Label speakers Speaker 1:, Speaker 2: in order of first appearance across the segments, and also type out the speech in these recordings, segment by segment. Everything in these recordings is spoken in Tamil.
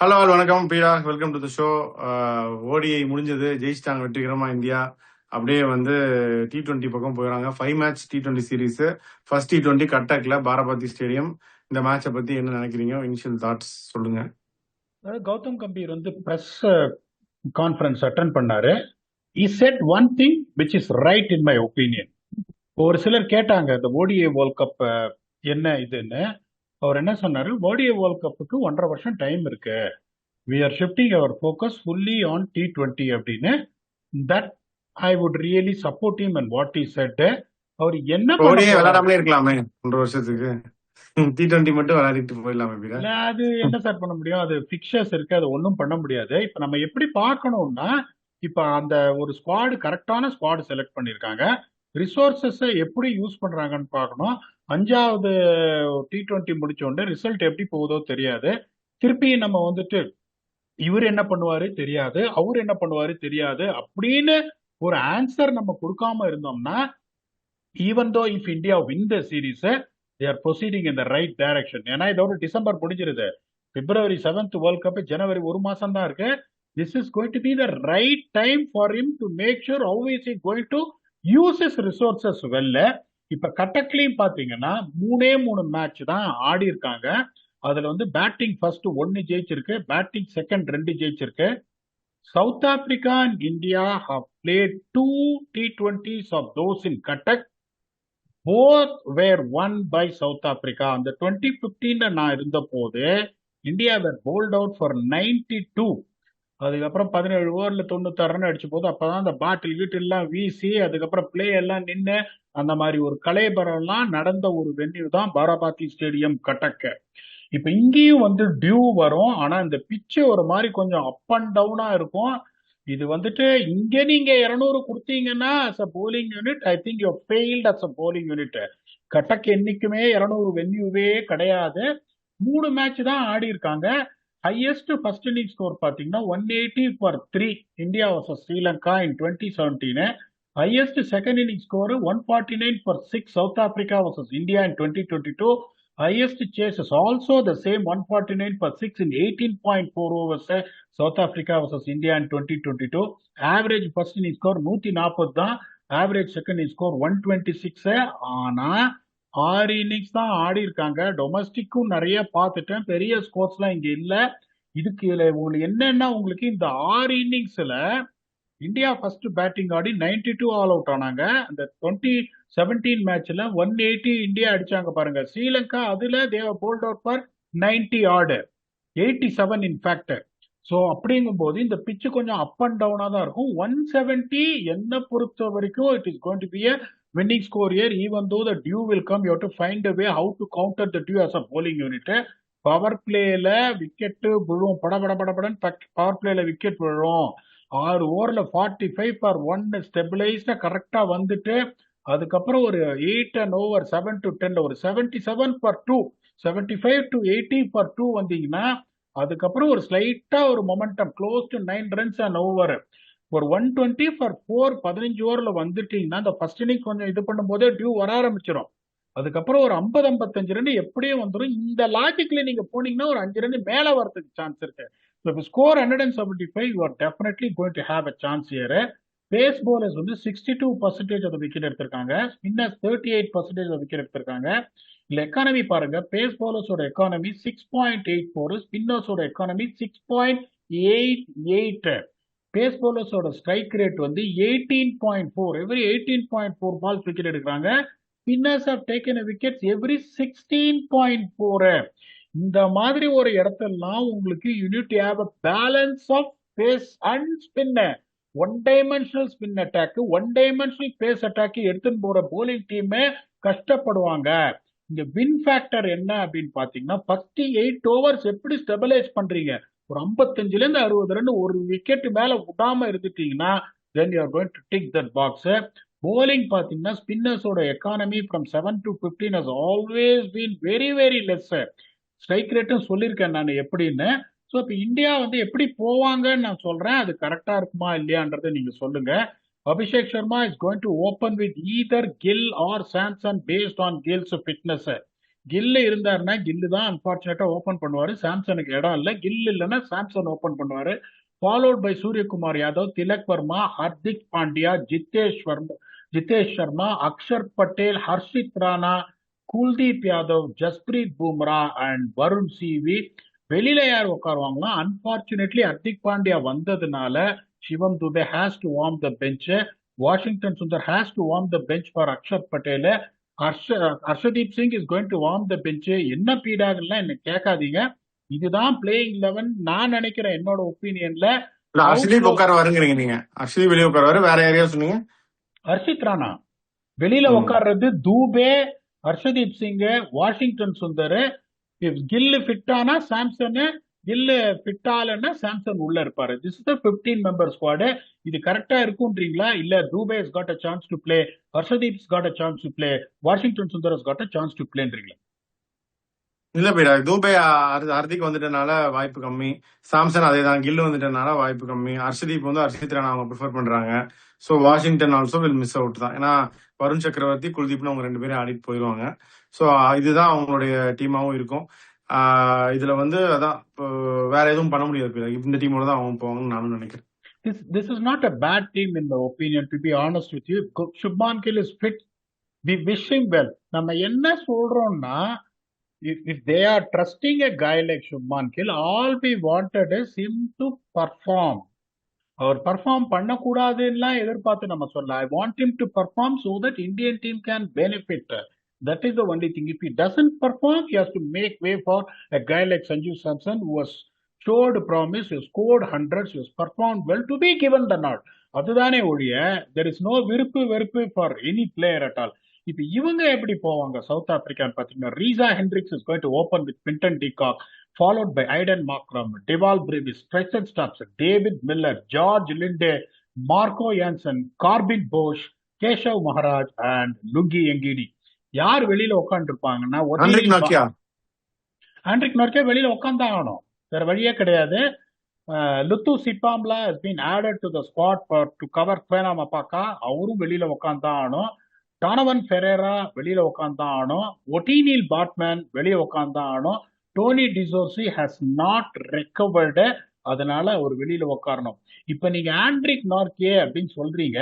Speaker 1: ஹலோ ஆல் வணக்கம் பீடா, welcome to the show. ODI முடிஞ்சது, ஜெயிச்சிட்டாங்க வெற்றிகரமா இந்தியா. அப்படியே வந்து T20 பக்கம் போயிடறாங்க. 5 match T20 series. First T20 கட்டக்ல பாரபாத்தி ஸ்டேடியம். இந்த மேட்சை பத்தி என்ன நினைக்கிறீங்க? இனிஷியல் தாட்ஸ் சொல்லுங்க.
Speaker 2: கௌதம் கம்பீர் வந்து பிரஸ் கான்ஃபரன்ஸ் அட்டன் பண்ணாரு. he said one thing which is right in my opinion. ஒரு சிலர் கேட்டாங்க இந்த ஓடிஏ வேர்ல்ட் கப் என்ன இதுன்னு. அவர் என்ன சொன்னாரு, ஓடிஏ வேர்ல்ட் கப்புக்கு 1.5 வருஷம் டைம் இருக்கு, we are shifting our focus fully on T20 அப்படின்னு. That I would really support him and what he said. அவர் என்ன பண்ண
Speaker 1: ஓடிஐ
Speaker 2: போறாரு,
Speaker 1: விளையாடாமலே இருக்கலாமே 1.5 வருஷத்துக்கு. T20 மட்டும் விளையாடிட்டு போயிடலாமே பீடா.
Speaker 2: இல்ல அது என்ன சார் பண்ண முடியும், அது பிக்சர்ஸ் இருக்கு, அது ஒன்றும் பண்ண முடியாது. இப்ப நம்ம எப்படி பார்க்கணும்னா, இப்ப அந்த ஒரு ஸ்குவாடு கரெக்டான ஸ்குவாடு செலக்ட் பண்ணிருக்காங்க, ரிசோர்சஸ் எப்படி யூஸ் பண்றாங்கன்னு பார்க்கணும். 5வது T20 முடிச்ச உடனே ரிசல்ட் எப்படி போகுதோ தெரியாது. திருப்பி நம்ம வந்துட்டு இவர் என்ன பண்ணுவாரு தெரியாது, அவர் என்ன பண்ணுவாரு தெரியாது அப்படின்னு ஒரு ஆன்சர் நம்ம கொடுக்காம இருந்தோம்னா, even though if India win the series, they are proceeding in the right direction. ஏன்னா இதோட டிசம்பர் முடிஞ்சிருது, February 7th வேர்ல்ட் கப், ஜனவரி ஒரு மாசம் தான் இருக்கு. This is going to be the right time for him to make sure how is he going to use his resources well. இப்ப கட்டக்லயும் பாத்தீங்கன்னா 3 மேட்ச் தான் ஆடி இருக்காங்க. அதுல வந்து பேட்டிங் ஃபர்ஸ்ட் 1 ஜெயிச்சிருக்கு, பேட்டிங் செகண்ட் 2 ஜெயிச்சிருக்கு. South Africa and India have played 2 T20s of those in Cuttack. Both were won by South Africa. அந்த 2015 நான் இருந்த போது India were bowled out for 92. அதுக்கப்புறம் 17 ஓவர்ல 96 ரன் அடிச்ச போது அப்பதான் அந்த பாட்டில் வீட்டு எல்லாம் வீசி அதுக்கப்புறம் பிளே எல்லாம் நின்று அந்த மாதிரி ஒரு கலைபரம் எல்லாம் நடந்த ஒரு வென்யூ தான் பாரபாத்தி ஸ்டேடியம் கட்டக்க. இப்ப இங்கேயும் வந்து டியூ வரும், ஆனா இந்த பிச்சு ஒரு மாதிரி கொஞ்சம் அப் அண்ட் டவுனா இருக்கும். இது வந்துட்டு இங்க நீங்க 200 கொடுத்தீங்கன்னா as a bowling unit, I think you failed as a bowling unit. கட்டக் என்னைக்குமே 200 வென்யூவே கிடையாது. 3 மேட்ச் தான் ஆடி இருக்காங்க. ஹையஸ்ட் ஃபர்ஸ்ட் இன்னிங் ஸ்கோர் பாத்தீங்கன்னா 180 for 3 India vs Sri Lanka in 2017. Highest second inning score 149 for 6 south Africa vs India in 2022. Highest chase is also the same 149 for 6 in 18.4 overs South Africa versus India in 2022. Average first inning score 140 தான், average second inning score 126. ஆனா 6 இன்னிங்ஸ் தான் ஆடி இருக்காங்க. டொமஸ்டிக்கும் நிறைய பார்த்துட்டேன், பெரிய ஸ்கோர்ஸ்லாம் இங்க இல்ல. இதுக்கு உங்களுக்கு என்னன்னா, உங்களுக்கு இந்த 6 இன்னிங்ஸ்ல இந்தியா ஃபர்ஸ்ட் பேட்டிங் ஆடி 92 ஆல் அவுட் ஆனாங்க. அந்த 2017 மேட்ச்ல 180 இந்தியா அடிச்சாங்க பாருங்க. ஸ்ரீலங்கா அதுல தேவ bowled out for 90 order 87 in fact. So அப்படிங்கும்போது இந்த பிச்சு கொஞ்சம் அப் அண்ட் டவுனா தான் இருக்கும். 170 என்ன பொறுத்த வரைக்கும் it is going to be a winning score here. Even though the dew will come, you have to find a way how to counter the dew as a bowling unit. Power பிளேல விக்கெட் விழும், படபடன்னு பவர் பிளேல விக்கெட் விழும். 6 ஓவர்ல 45 for 1 ஸ்டெபிளைஸ்டா கரெக்டா வந்துட்டு அதுக்கப்புறம் ஒரு 8 and over 7 to 10 ஒரு 77 for 2, 75 to 80 for 2 வந்தீங்கன்னா அதுக்கப்புறம் ஒரு ஸ்லைட்டா ஒரு momentum close to 9 runs and over ஒரு 120 for 4 15 ஓவர்ல வந்துட்டீங்கன்னா அந்த ஃபர்ஸ்ட் இன்னிங் கொஞ்சம் இது பண்ணும் போதே டியூ வர ஆரம்பிச்சிடும். அதுக்கப்புறம் ஒரு 50-55 ரன் எப்படியும் வந்துடும். இந்த லாஜிக்ல நீங்க போனீங்கன்னா ஒரு 5 ரன் மேல வரதுக்கு சான்ஸ் இருக்கு. So if you score 175, you are definitely going to have a chance here. Pace bowlers வந்து 62% of the wicket எடுத்திருக்காங்க, spinners 38% of wicket எடுத்திருக்காங்க. இல்ல எக்கானமி பாருங்க, பேஸ் பவுலர்ஸோட எக்கானமி 6.84, ஸ்பின்னர்ஸோட எக்கானமி 6.88. பேஸ் பவுலர்ஸோட ஸ்ட்ரைக் ரேட் வந்து 18.4, எவ்ரி 18.4 பால்ஸ் விக்கெட் எடுக்கிறாங்க. Spinners have taken a wickets every 16.4. இந்த மாதிரி ஒரு இடத்தெல்லாம் உங்களுக்கு you need to have a balance of pace and spin. One dimensional spin attack, one dimensional pace attack எடுத்துன்னு போற போலிங் டீம் கஷ்டப்படுவாங்க. இந்த வின் ஃபேக்டர் என்ன அப்படின்னு பாத்தீங்கன்னா, ஃபர்ஸ்ட் 8 ஓவர்ஸ் எப்படி ஸ்டெபிலைஸ் பண்றீங்க, ஒரு 55ல இருந்து 60 ரன் ஒரு விக்கெட் மேல விடாம இருந்துட்டீங்கன்னா then you are going to tick that box. bowling பாத்தீங்கன்னா ஸ்பின்னர்ஸோட economy from 7 to 15 has always been very very less. Strike ரேட்டும் சொல்லியிருக்கேன் நான் எப்படின்னு. ஸோ இப்போ இந்தியா வந்து எப்படி போவாங்கன்னு நான் சொல்றேன், அது கரெக்டா இருக்குமா இல்லையான்றதை நீங்க சொல்லுங்க. Abhishek Sharma is going to open with either Gill or Samson based on Gill's fitness. Gill இருந்தாருன்னா கில்லு தான் அன்பார்ச்சுனேட்டா ஓபன் பண்ணுவாரு. சாம்சனுக்கு இடம் இல்ல. கில் இல்லைன்னா சாம்சன் ஓபன் பண்ணுவாரு. Followed by Suryakumar Yadav, Tilak Varma, Hardik Pandya, Jitesh Sharma, Axar Patel, Harshit Rana, Kuldeep Yadav, Jasprit Bumrah and Varun CV. வெளியில யார் உட்காருவாங்களா? அன்பார்ச்சுனேட்லி ஹர்திக் பாண்டியா வந்ததுனால Shivam Dube has to warm the bench. Washington Sundar has to warm the bench for Axar Patel. Arshdeep Singh is going to warm the bench. என்ன பீடாகலாம் என்ன கேட்காதீங்க. இதுதான் பிளேயிங் 11 நான் நினைக்கிறேன். என்னோட ஒப்பீனியன்ல
Speaker 1: இல்ல ஹர்ஷதீப் உட்கார வருங்கிறீங்க நீங்க. ஹர்ஷதீப் வெளியே உட்காருவாரு. வேற யாரையா சொன்னீங்க?
Speaker 2: ஹர்ஷித் ராணா வெளியில உட்கார்றது. தூபே, ஹர்ஷதீப் சிங், வாஷிங்டன் சுந்தர். கில்லு ஃபிட் ஆனா சாம்சன், கில்லு ஃபிட் ஆகலன்னா சாம்சன் உள்ள இருப்பாரு. This is the 15 member squad. இது கரெக்டா இருக்கும்ன்றீங்களா? இல்ல Dube has got a chance to play, Harshdeep has got a chance to play, Washington Sundar has got a chance to playன்றீங்களா?
Speaker 1: இல்ல பீடா, தூபே ஹர்திக் வந்துட்டனால வாய்ப்பு கம்மி. சாம்சன் அதே தான், கில்லு வந்துட்டனால வாய்ப்பு கம்மி. ஹர்ஷதீப் வந்து ஹர்ஷித் ராணா அவங்க ப்ரிஃபர் பண்றாங்க. So Washington also will miss out தான். ஏன்னா வருண் சக்கரவர்த்தி, குல்தீப்னு அவங்க 2 பேரும் ஆடிட்டு போயிடுவாங்க. ஸோ இதுதான் அவங்களுடைய டீமாவும் இருக்கும். இதுல வந்து அதான் வேற எதுவும் பண்ண முடியாது பீடா. இந்த டீமோட தான் அவங்க போவாங்கன்னு நானும் நினைக்கிறேன்.
Speaker 2: This is not a bad team in my opinion, to be honest with you. Shubman Gill is fit. We wish him well. நம்ம என்ன சொல்றோம்னா, if they are trusting a guy like Shubman Gill, all we wanted is him to perform. அவர் பர்ஃபார்ம் பண்ணக்கூடாதுன்னா எதிர்பார்த்து நம்ம சொல்ல. I want him to perform so that Indian team can benefit. That is the only thing. If he doesn't perform, he has to make way for a guy like Sanju Samson who was showed promise, who scored hundreds, who has performed well to be given the nod. அதுதானே ஒழிய there is no வெறுப்பு for any player at all. இப்ப இவங்க எப்படி போவாங்க சவுத் ஆப்பிரிக்கான்னு பாத்தீங்கன்னா, Reeza Hendricks is going to open with Quinton de Kock, followed by Aiden Markram, Deval Brevis, Tristan Stubbs, David Miller, George Linde, Marco Jansen, Corbin Bosch, Keshav Maharaj and Lungi Engidi. யார் வெளியில உட்காந்து இருப்பாங்கன்னா, ஆண்ட்ரிக் நார்கே வெளியில உட்காந்து ஆகணும். வேற வழியே கிடையாது. லுத்து சிப்பாம்லா has been added to the squad to cover Kwena Mapaka. அவரும் வெளியில உட்காந்து ஆகணும். டானவன் ஃபெரேரா வெளியில உட்காந்து ஆகணும். ஒட்டீனில் பாட்மேன் வெளியே உட்காந்து ஆகணும். டோனி டிசோர்சி ஹாஸ் நாட் ரெக்கவர்டு, அதனால அவர் வெளியில உட்காரணும். இப்ப நீங்க ஆண்ட்ரிக் நார்கே அப்படின்னு சொல்றீங்க.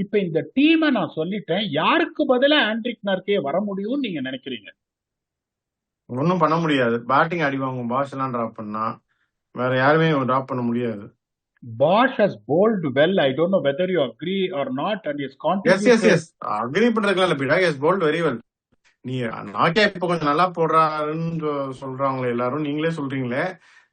Speaker 2: இப்ப இந்த டீமை நான் சொல்லிட்டேன், யாருக்கு பதிலா ஆண்ட்ரிக் நார்கே வர முடியும்னு நீங்க நினைக்கிறீங்க?
Speaker 1: ஒன்னும் பண்ண முடியாது. பேட்டிங் அடி வாங்கும் பாஷ் எல்லாம் டிராப் பண்ணா, வேற யாருமே டிராப் பண்ண முடியாது.
Speaker 2: Bosch has bowled well. I don't know whether you agree or not, and his contribution.
Speaker 1: Yes. Agree பண்றதுக்குலாம் இல்ல பீடா. Yes, bowled very well. நீ நாக்கே இப்ப கொஞ்சம் நல்லா போடுறாருன்னு சொல்றாங்களே எல்லாரும், நீங்களே சொல்றீங்களே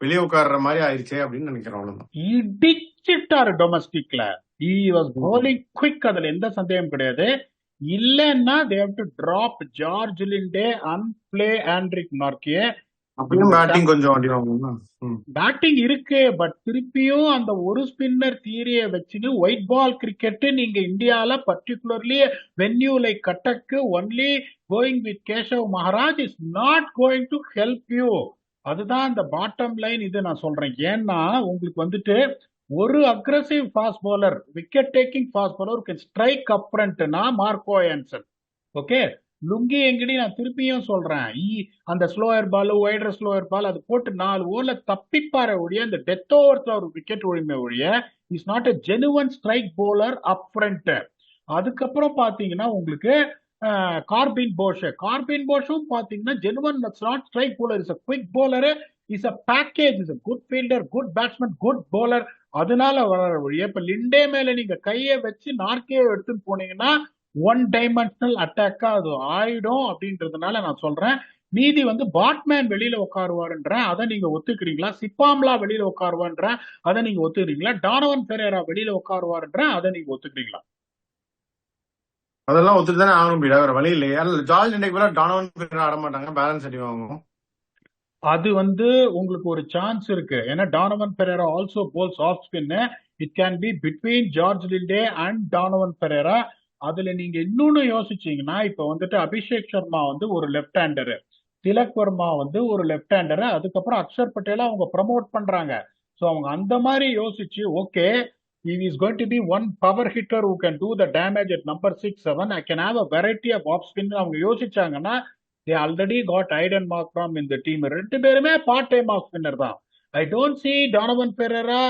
Speaker 1: வெளியே உட்கார்ற மாதிரி ஆயிடுச்சே அப்படின்னு நினைக்கிறேன். அவ்வளவுதான்.
Speaker 2: இடிச்சிட்டாரு டொமஸ்டிக்ல. He was bowling quick, அதுல எந்த சந்தேகம் கிடையாது. இல்லன்னா they have to drop George Linde and play Andrik Norke.
Speaker 1: அப்படியும் பேட்டிங் கொஞ்சம் அடி வாங்கும்னா
Speaker 2: பேட்டிங் இருக்கு, பட் திருப்பியும் அந்த ஒரு ஸ்பின்னர் தீரிய வச்சுட்டு ஒயிட் பால் கிரிக்கெட் நீங்க இந்தியால பர்டிகுலர்லி வென்யூ லைக் கட்டக்கு only going with Keshav Maharaj is not going to help you. அதுதான் இந்த பாட்டம் லைன். இது நான் சொல்றேன். ஏன்னா உங்களுக்கு வந்துட்டு ஒரு aggressive fast bowler, wicket taking fast bowler can strike up ஃப்ரண்ட்னா Marco Jansen. Okay, Lungi Ngidi நான் திருப்பியும் சொல்றேன், அந்த slower ball, wider slower ball அது போட்டு 4 ஓவர்ல தப்பிப்பாரு ஒழிய, அந்த டெத் ஓவர்ஸ்ல ஒரு விக்கெட் ஒழிமை ஒழிய is not a genuine strike bowler up front. அதுக்கப்புறம் பாத்தீங்கன்னா உங்களுக்கு கார்பின் போஷும் பாத்தீங்கன்னா genuine not strike bowler, is a quick bowler, is a package, is a good fielder, good batsman, good bowler. அதனால வர ஒழிய இப்ப லிண்டே மேல நீங்க கையை வச்சு நார்கே எடுத்துன்னு போனீங்கன்னா ஒன் டைமென்ஷனல் அட்டாக்கா அது ஆயிடும். அப்படின்றதுனால நான் சொல்றேன், மீதி வந்து பாட்மேன் வெளியில உட்காருவாருன்றேன், அதை நீங்க ஒத்துக்கிறீங்களா? சிப்பாம்லா வெளியில உட்காருவான்றேன், அதை நீங்க ஒத்துக்கிறீங்களா? டானவன் பெரேரா வெளியில உட்காருவாருன்றேன், அதை நீங்க ஒத்துக்கிறீங்களா?
Speaker 1: அதெல்லாம் ஒத்துட்டு தானே ஆகணும் பீடா, வேற வழி இல்லையா? ஜார்ஜ் இன்றைக்கு கூட டானவன் பெரேரா ஆட மாட்டாங்க, பேலன்ஸ் அடி வாங்கும்.
Speaker 2: அது வந்து உங்களுக்கு ஒரு சான்ஸ் இருக்கு. ஏன்னா Donovan Ferreira also bowls off spin. It can be between George Linde and Donovan Ferreira. அதுல நீங்க இன்னொன்னு யோசிச்சீங்கன்னா, இப்ப வந்துட்டு அபிஷேக் சர்மா வந்து ஒரு லெப்ட் ஹேண்டரு, திலக் வர்மா வந்து ஒரு லெப்ட் ஹேண்டரு, அதுக்கப்புறம் அக்ஷர் பட்டேல அவங்க ப்ரமோட் பண்றாங்க. ஸோ அவங்க அந்த மாதிரி யோசிச்சு, okay he is going to be one power hitter who can do the damage at number 6, 7. I can have a variety of off spin அவங்க யோசிச்சாங்கன்னா, they already got Aiden Markram in the team. ரெண்டு பேருமே பார்ட் டைம் ஆஃப் ஸ்பின்னர் தான். I don't see Donovan Pereira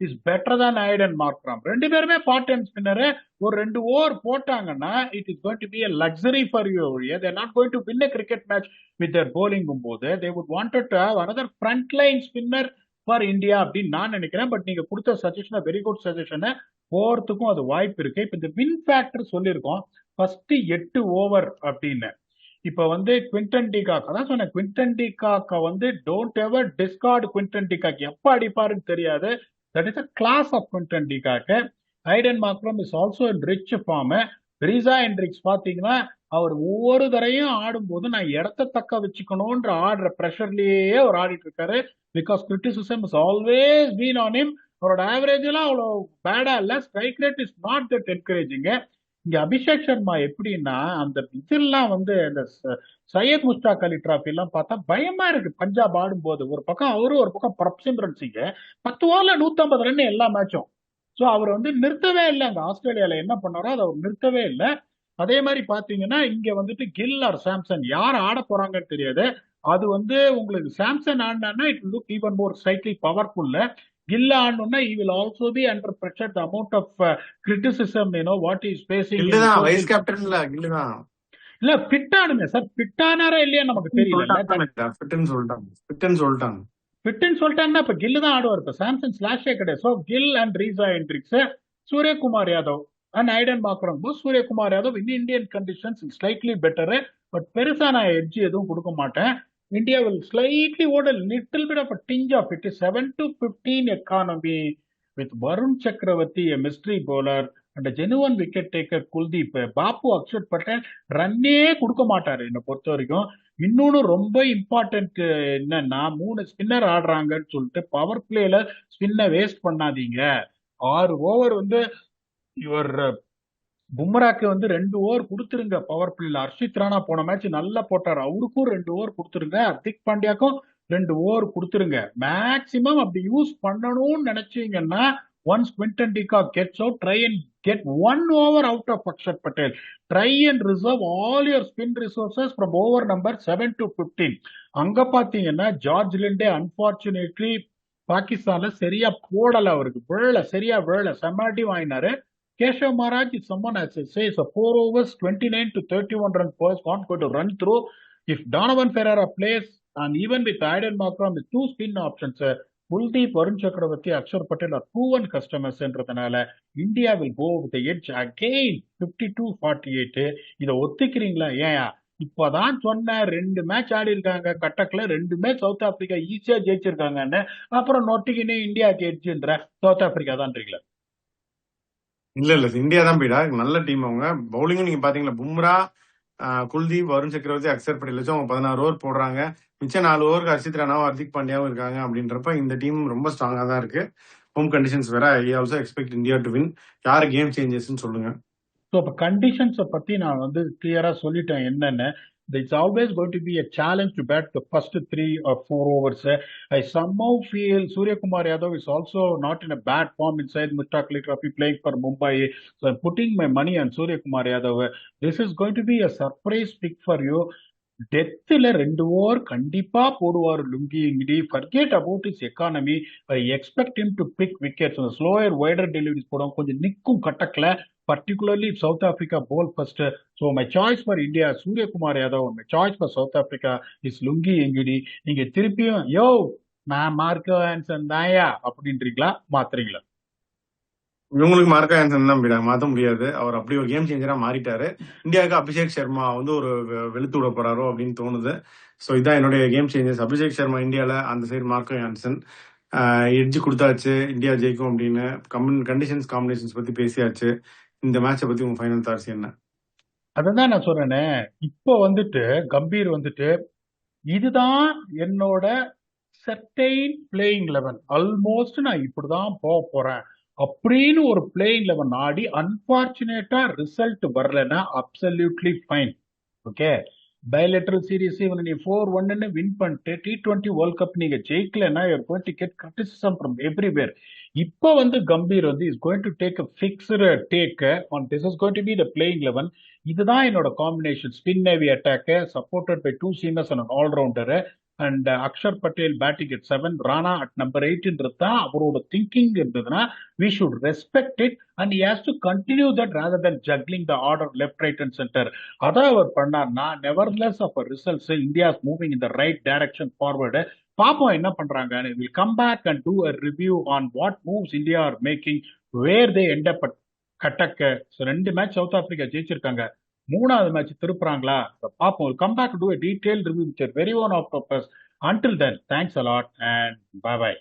Speaker 2: is better than Aiden Markram. ரெண்டு பேருமே பார்ட் டைம் ஸ்பின்னர். ஒரு 2 ஓவர் போட்டாங்கன்னா it is going to be a luxury for you. They're not going to win a cricket match with their bowling போது they would wanted to have another front line spinner for India அப்படின்னு நான் நினைக்கிறேன். பட் நீங்க கொடுத்த சஜஷன் வெரி குட் சஜஷன். போறதுக்கும் அது வாய்ப்பு இருக்கு. இப்ப இந்த வின் ஃபேக்டர் சொல்லியிருக்கோம் ஃபர்ஸ்ட் 8 ஓவர் அப்படின்னு. இப்ப வந்து குவிண்டன் டிகாக் அதான் சொன்னேன், குவிண்டன் டிகாக்க வந்து don't ever discard Quinton de Kock. எப்ப அடிப்பாருன்னு தெரியாது. That is a class of Quinton de Kock. Aiden Markram is also in rich form. Reeza Hendricks பாத்தீங்கன்னா அவர் ஒவ்வொரு தரையும் ஆடும்போது நான் இடத்த தக்க வச்சுக்கணும்ன்ற ஆடுற ப்ரெஷர்லயே அவர் ஆடிட்டு இருக்காரு. Because criticism is always been on him. அவரோட ஆவரேஜ் எல்லாம் அவ்வளோ பேடா இல்ல. Strike rate is not that encouraging. இங்க அபிஷேக் சர்மா எப்படின்னா அந்த இதெல்லாம் வந்து இந்த சையத் முஸ்டாக் அலி டிராஃபி எல்லாம் பார்த்தா பயமா இருக்கு. பஞ்சாப் ஆடும்போது ஒரு பக்கம் அவரு ஒரு பக்கம் பிரப்சிம்ரன் சிங் 10 ஓவர்ல 150 ரன் எல்லா மேட்சும். ஸோ அவர் வந்து நிறுத்தவே இல்லை. அங்க ஆஸ்திரேலியால என்ன பண்ணாரோ அதை அவர் நிறுத்தவே இல்லை. அதே மாதிரி பாத்தீங்கன்னா இங்க வந்துட்டு கில் ஆர் சாம்சன் யார் ஆட போறாங்கன்னு தெரியாது. அது வந்து உங்களுக்கு சாம்சன் ஆடினா it look even more slightly powerful. Gill ஆடணும்னா he will also be under pressure, the amount of criticism what he is facing.
Speaker 1: கில்லுதான் வைஸ் கேப்டன்ல கில்லுதான்.
Speaker 2: இல்ல ஃபிட் ஆடுங்க சார். ஃபிட் ஆனாரா இல்லையா நமக்கு தெரியல.
Speaker 1: ஃபிட்னு சொல்லிட்டாங்க. ஃபிட்னு
Speaker 2: சொல்லிட்டாங்கன்னா இப்ப கில்லு தான் ஆடுவார். இப்ப சாம்சன் ஸ்லாஷே கிடையாது. So Gill and Reeza Hendricks, Suryakumar Yadav and Aiden Markram. Suryakumar Yadav in Indian conditions slightly better. But பெருசா நான் எட்ஜ் எதுவும் கொடுக்க மாட்டேன். India will slightly hold a little bit of a tinge of it. 7-15 economy with Varun Chakravarti, a mystery bowler, and a genuine wicket taker Kuldeep. Bapu Akshar Patel ரன்னே கொடுக்க மாட்டாரு என்னை பொறுத்த வரைக்கும். இன்னொன்னு ரொம்ப இம்பார்ட்டன்ட் என்னன்னா 3 ஸ்பின்னர் ஆடுறாங்கன்னு சொல்லிட்டு பவர் பிளேல ஸ்பின்னை வேஸ்ட் பண்ணாதீங்க. 6 ஓவர் வந்து இவர் பும்ராக்கு வந்து 2 ஓவர் கொடுத்துருங்க பவர் பிளேல. ஹர்ஷித் ராணா போன மேட்ச் நல்லா போட்டார், அவருக்கும் 2 ஓவர் கொடுத்துருங்க. ஹர்திக் பாண்டியாக்கும் 2 ஓவர் கொடுத்துருங்க. மேக்சிமம் அப்படி யூஸ் பண்ணணும்னு நினைச்சீங்கன்னா once Quinton de Kock gets out, try and get 1 over out of Axar Patel. Try and reserve all your spin resources from over number 7-15. அங்க பாத்தீங்கன்னா ஜார்ஜ் லிண்டே அன்பார்ச்சுனேட்லி பாகிஸ்தான்ல சரியா போடல, அவருக்கு விழல, சரியா விழல, செம்மாட்டி வாங்கினாரு. Keshav Maharaj is someone, as I say, so 4 overs, 29 to 31 run per not going to run through. If Donovan Pereira plays, and even with Aiden Markram with 2 spin options, Kuldeep, Varun Chakravarti, Akshar Patel are proven customers. India will go with the edge again, 52-48. இதை ஒத்துக்கிறீங்களா? ஏன் இப்பதான் சொன்ன 2 மேட்ச் ஆடி இருக்காங்க கட்டக்ல, 2 மேட்ச் சவுத் ஆப்பிரிக்கா ஈஸியா ஜெயிச்சிருக்காங்கன்னு. அப்புறம் நொட்டிக்கின்னு இந்தியாவுக்கு எட்ஜுன்ற சவுத் ஆப்பிரிக்கா தான்றீங்களா?
Speaker 1: இல்ல இந்தியா தான் போயிடா. நல்ல டீம் அவங்க. பவுலிங்கும் நீங்க பாத்தீங்களா, பும்ரா, குல்தீப், வருண் சக்கரவர்த்தி, அக்ஷர் பட்டேல் வச்சு அவங்க 16 ஓவர் போடுறாங்க. மிச்சம் 4 ஓவருக்கு ஹர்ஷித் ராணாவும் ஹர்திக் பாண்டியாவும் இருக்காங்க. அப்படின்றப்ப இந்த டீம் ரொம்ப ஸ்ட்ராங்கா தான் இருக்கு. ஹோம் கண்டிஷன்ஸ் வேற. I also expect India to win. யாரு கேம் சேஞ்சர்ஸ்னு சொல்லுங்க.
Speaker 2: ஸோ இப்போ கண்டிஷன்ஸை பத்தி நான் வந்து கிளியரா சொல்லிட்டேன் என்னன்னு. It's always going to be a challenge to bat the first 3 or 4 overs. I somehow feel Surya Kumar Yadav is also not in a bad form inside Mushtaq Ali Trophy playing for Mumbai. So I'm putting my money on Surya Kumar Yadav. This is going to be a surprise pick for you. டெத்துல 2 ஓவர் கண்டிப்பா போடுவார் Lungi Ngidi. Forget about is economy. I expect him to pick wickets. Slower wider deliveries போடும், கொஞ்சம் நிற்கும் கட்டக்கல, particularly if South Africa bowl first. So my choice for India, Surya Kumar Yadav. My choice for South Africa is Lungi Engidi. நீங்க திருப்பியும் யோ நான் மார்க்கோ ஆன்சன் தாயா அப்படின்றீங்களா, மாத்துறீங்களா?
Speaker 1: இவங்களுக்கு மார்க்கா ஆன்சன் தான் போயிடாங்க, மாத்த முடியாது. அவர் அப்படி ஒரு கேம் சேஞ்சரா மாறிட்டாரு. இந்தியாவுக்கு அபிஷேக் சர்மா வந்து ஒரு வெளுத்து விட போறாரோ அப்படின்னு தோணுது. ஸோ இதான் என்னுடைய கேம் சேஞ்சர்ஸ். அபிஷேக் சர்மா இந்தியால, அந்த சைடு மார்க்கோ ஆன்சன். எட்ஜ் கொடுத்தாச்சு, இந்தியா ஜெயிக்கும் அப்படின்னு. கண்டிஷன்ஸ் காம்பினேஷன்ஸ் பத்தி பேசியாச்சு. இந்த மேட்சை பத்தி உங்க ஃபைனல் தாட்ஸ் என்ன?
Speaker 2: அதான் நான் சொல்றேனே, இப்போ வந்துட்டு கம்பீர் வந்துட்டு இதுதான் என்னோட சர்டைன் பிளேயிங் லெவன், ஆல்மோஸ்ட் நான் இப்படிதான் போக போறேன் அப்படின்னு ஒரு பிளேயிங் லெவன் ஆடி அன்பார்ச்சுனேட்டா ரிசல்ட் வரலன்னா absolutely fine. Okay, bilateral series இவன் நீ 4-1 வின் பண்ணிட்டு T20 வேர்ல்ட் கப் நீங்க ஜெயிக்கலன்னா you're going to get criticism from everywhere. இப்போ வந்து கம்பீர் வந்து is going to take a fixed take on this is going to be the playing eleven. இதுதான் என்னோட combination. Spin heavy attack supported by 2 seamers and allrounder and Axar Patel batting at 7, Rana at number 8ன்றது தான் அவரோட திங்கிங் இருந்ததுன்னா we should respect it and he has to continue that rather than juggling the order left, right and center. அதான் அவர் பண்ணார்னா nevertheless of a results India is moving in the right direction forward. பாப்போம் என்ன பண்றாங்க. We'll come back and do a review on what moves India are making, where they end up at கட்டக்க. ஸோ 2 மேட்ச் சவுத் ஆப்பிரிக்கா ஜெயிச்சிருக்காங்க. 3வது மேட்ச் திருப்புறாங்களா பார்ப்போம். Come back to a detailed review with your very own octopus. Until then, thanks a lot and bye bye.